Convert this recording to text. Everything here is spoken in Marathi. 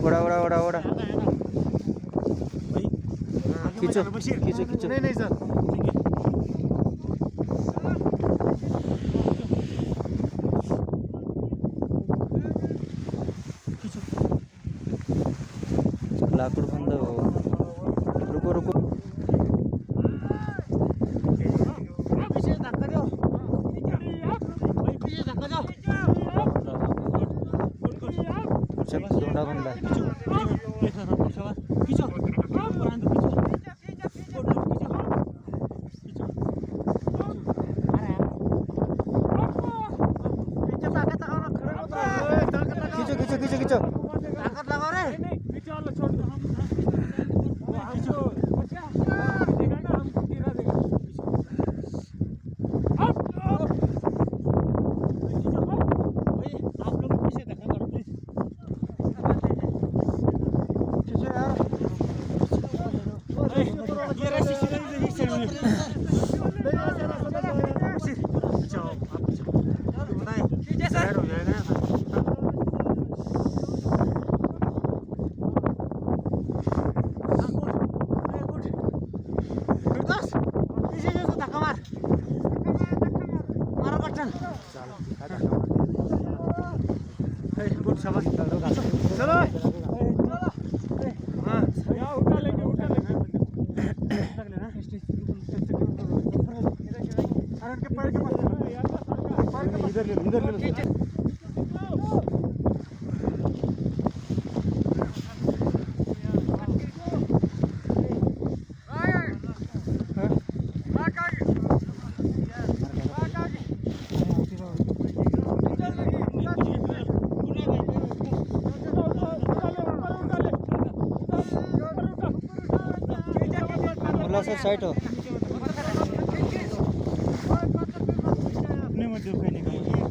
ओढा ओढा ओढा ओढा खिचो बशीर खिचो खिचो नाही नाही सर ठीक आहे लाकूड बंद हो रुको रुको पीछे धक्का दो भाई पीछे धक्का दो चल दोंडा बनला खींचो खिचो खिचो खिचो खिचो ताकत लगाओ रे चलो इधर ले मुला सर साइड हो अपने मत जो कहने का